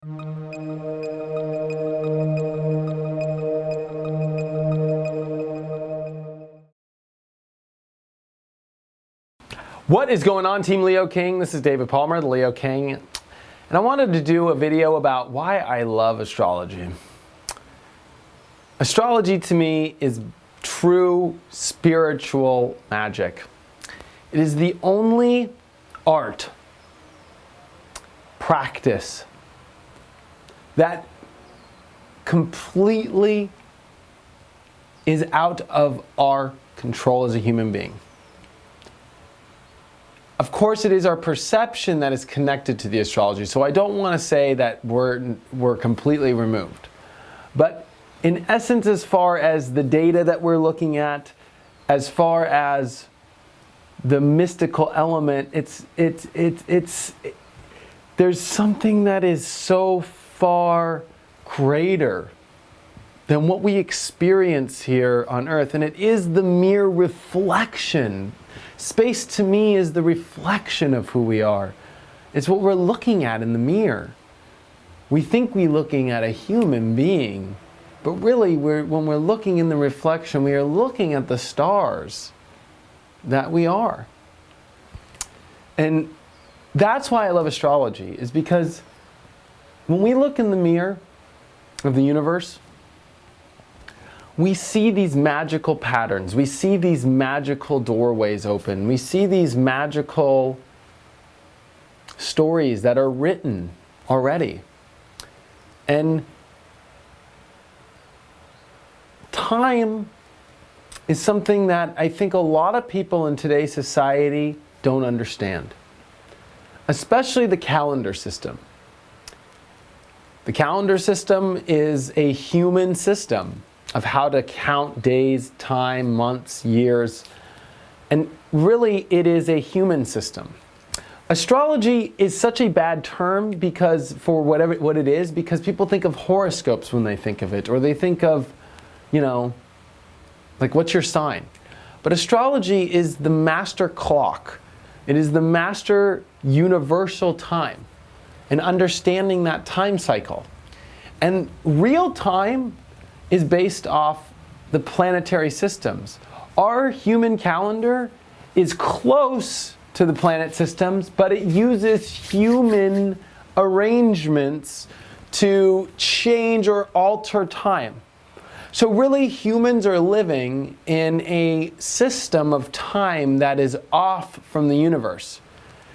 What is going on, Team Leo King? This is David Palmer, the Leo King, and I wanted to do a video about why I love astrology. Astrology to me is true spiritual magic. It is the only art, practice that completely is out of our control as a human being. Of course, it is our perception that is connected to the astrology, so I don't want to say that we're completely removed. But in essence, as far as the data that we're looking at, as far as the mystical element, there's something that is so far greater than what we experience here on Earth, and it is the mere reflection. Space to me is the reflection of who we are. It's what we're looking at in the mirror. We think we're looking at a human being, but really when we're looking in the reflection, we are looking at the stars that we are. And that's why I love astrology, is because when we look in the mirror of the universe, we see these magical patterns. We see these magical doorways open. We see these magical stories that are written already. And time is something that I think a lot of people in today's society don't understand, especially the calendar system. The calendar system is a human system of how to count days, time, months, years, and really it is a human system. Astrology is such a bad term because what it is, because people think of horoscopes when they think of it, or they think of, like, what's your sign? But astrology is the master clock. It is the master universal time, and understanding that time cycle. And real time is based off the planetary systems. Our human calendar is close to the planet systems, but it uses human arrangements to change or alter time. So really, humans are living in a system of time that is off from the universe.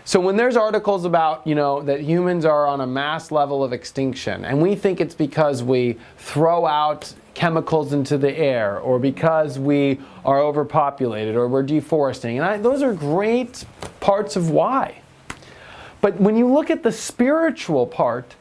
So when there's articles about, that humans are on a mass level of extinction, and we think it's because we throw out chemicals into the air, or because we are overpopulated, or we're deforesting, and those are great parts of why. But when you look at the spiritual part,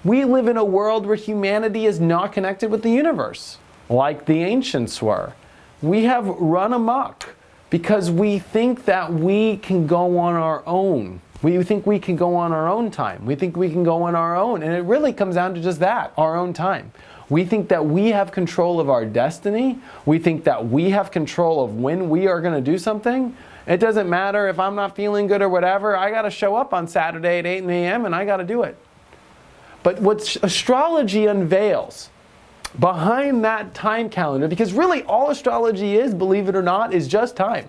we live in a world where humanity is not connected with the universe, like the ancients were. We have run amok because we think that we can go on our own. We think we can go on our own time. We think we can go on our own. And it really comes down to just that, our own time. We think that we have control of our destiny. We think that we have control of when we are going to do something. It doesn't matter if I'm not feeling good or whatever. I got to show up on Saturday at 8 a.m. and I got to do it. But what astrology unveils behind that time calendar, because really all astrology is, believe it or not, is just time,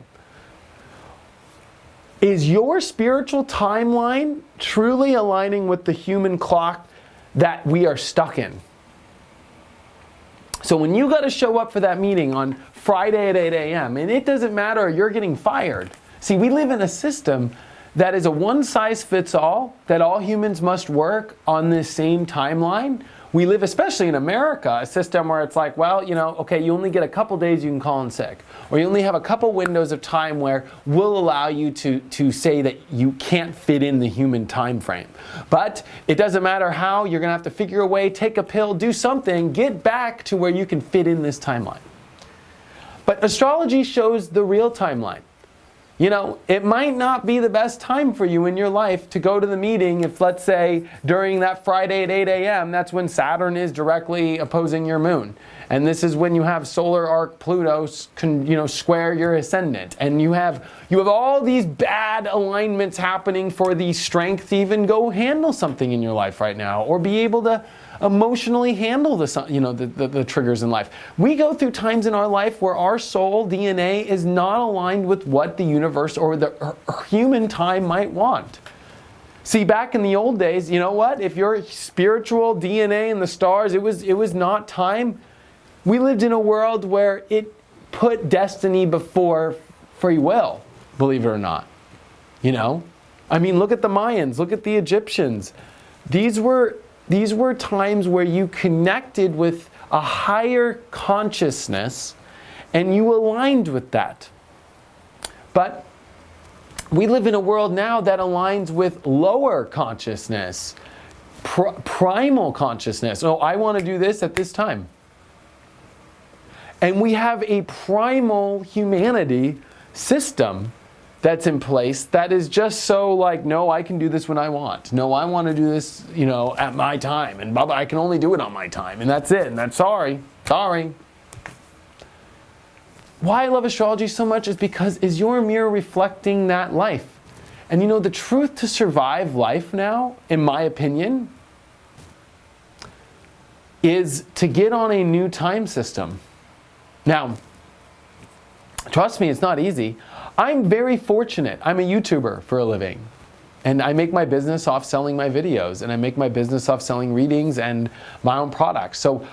is your spiritual timeline truly aligning with the human clock that we are stuck in? So when you got to show up for that meeting on Friday at 8 a.m., and it doesn't matter, you're getting fired. See, we live in a system that is a one-size-fits-all, that all humans must work on this same timeline. We live, especially in America, a system where it's like, well, okay, you only get a couple days you can call in sick. Or you only have a couple windows of time where we'll allow you to say that you can't fit in the human time frame. But it doesn't matter how, you're going to have to figure a way, take a pill, do something, get back to where you can fit in this timeline. But astrology shows the real timeline. You know, it might not be the best time for you in your life to go to the meeting if, let's say, during that Friday at 8 a.m., that's when Saturn is directly opposing your moon. And this is when you have solar arc Pluto, square your ascendant. And you have all these bad alignments happening for the strength to even go handle something in your life right now, or be able to emotionally handle the triggers in life. We go through times in our life where our soul DNA is not aligned with what the universe or the human time might want. See, back in the old days, you know what? If your spiritual DNA in the stars, it was not time. We lived in a world where it put destiny before free will, believe it or not. You know? I mean, look at the Mayans, look at the Egyptians. These were times where you connected with a higher consciousness and you aligned with that. But we live in a world now that aligns with lower consciousness, primal consciousness. Oh, I want to do this at this time. And we have a primal humanity system that's in place that is just so like, no, I can do this when I want. No, I want to do this, at my time. And Baba, I can only do it on my time. And that's it. And that's sorry. Why I love astrology so much is because is your mirror reflecting that life? And the truth to survive life now, in my opinion, is to get on a new time system. Now, trust me, it's not easy. I'm very fortunate. I'm a YouTuber for a living. And I make my business off selling my videos. And I make my business off selling readings and my own products. So,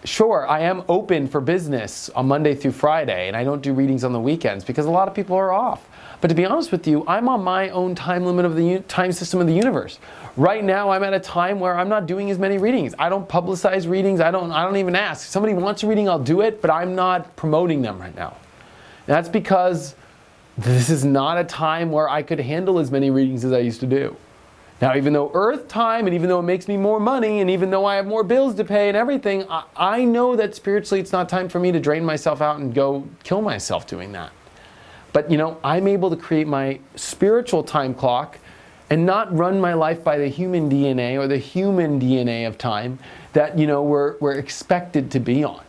sure, I am open for business on Monday through Friday. And I don't do readings on the weekends because a lot of people are off. But to be honest with you, I'm on my own time limit of the time system of the universe. Right now, I'm at a time where I'm not doing as many readings. I don't publicize readings. I don't even ask. If somebody wants a reading, I'll do it. But I'm not promoting them right now. And that's because this is not a time where I could handle as many readings as I used to do. Now, even though Earth time, and even though it makes me more money, and even though I have more bills to pay and everything, I know that spiritually it's not time for me to drain myself out and go kill myself doing that. But, I'm able to create my spiritual time clock and not run my life by the human DNA or the human DNA of time that, we're expected to be on.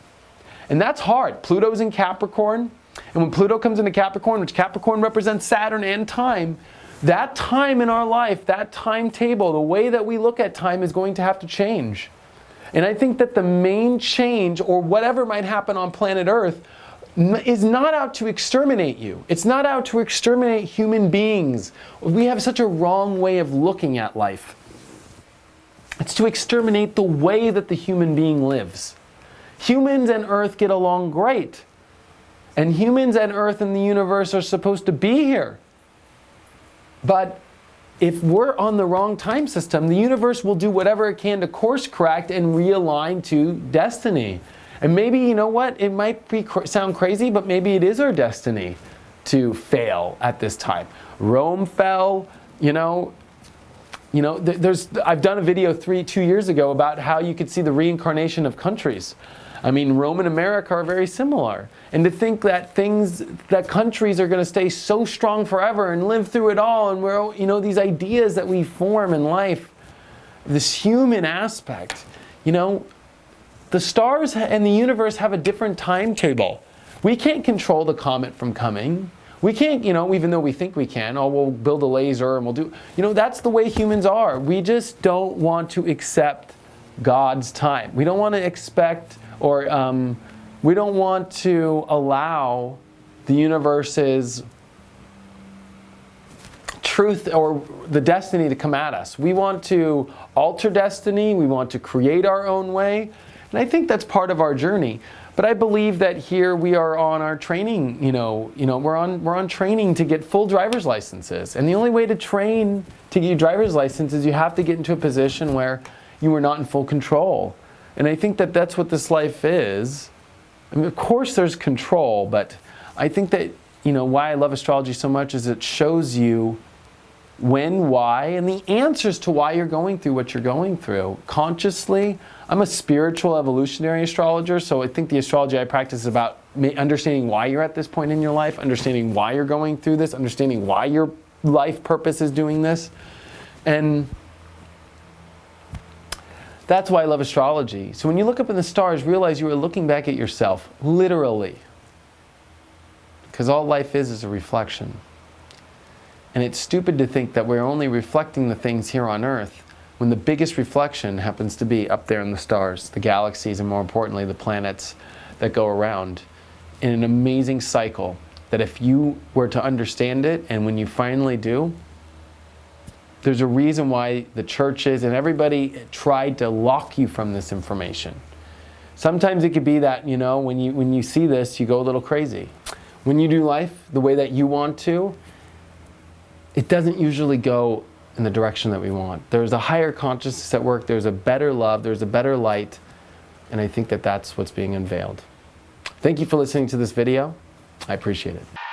And that's hard. Pluto's in Capricorn. And when Pluto comes into Capricorn, which Capricorn represents Saturn and time, that time in our life, that timetable, the way that we look at time is going to have to change. And I think that the main change, or whatever might happen on planet Earth, is not out to exterminate you. It's not out to exterminate human beings. We have such a wrong way of looking at life. It's to exterminate the way that the human being lives. Humans and Earth get along great. And humans and Earth and the universe are supposed to be here. But if we're on the wrong time system, the universe will do whatever it can to course correct and realign to destiny. And maybe, you know what, it might sound crazy, but maybe it is our destiny to fail at this time. Rome fell, I've done a video 2 years ago about how you could see the reincarnation of countries. I mean, Rome and America are very similar. And to think that countries are going to stay so strong forever and live through it all, and we're, these ideas that we form in life, this human aspect, the stars and the universe have a different timetable. We can't control the comet from coming. We can't, even though we think we can, we'll build a laser and we'll do, that's the way humans are. We just don't want to accept God's time. We don't want to expect, or we don't want to allow the universe's truth or the destiny to come at us. We want to alter destiny. We want to create our own way. And I think that's part of our journey. But I believe that here we are on our training, we're on training to get full driver's licenses. And the only way to train to get your driver's license is you have to get into a position where you are not in full control. And I think that that's what this life is. I mean, of course there's control, but I think that, why I love astrology so much is it shows you when, why, and the answers to why you're going through what you're going through consciously. I'm a spiritual evolutionary astrologer, so I think the astrology I practice is about understanding why you're at this point in your life, understanding why you're going through this, understanding why your life purpose is doing this. And that's why I love astrology. So when you look up in the stars, realize you are looking back at yourself, literally. Because all life is a reflection. And it's stupid to think that we're only reflecting the things here on Earth when the biggest reflection happens to be up there in the stars, the galaxies, and more importantly, the planets that go around in an amazing cycle that if you were to understand it, and when you finally do, there's a reason why the churches and everybody tried to lock you from this information. Sometimes it could be that, you know, when you see this, you go a little crazy. When you do life the way that you want to, it doesn't usually go in the direction that we want. There's a higher consciousness at work, there's a better love, there's a better light, and I think that that's what's being unveiled. Thank you for listening to this video. I appreciate it.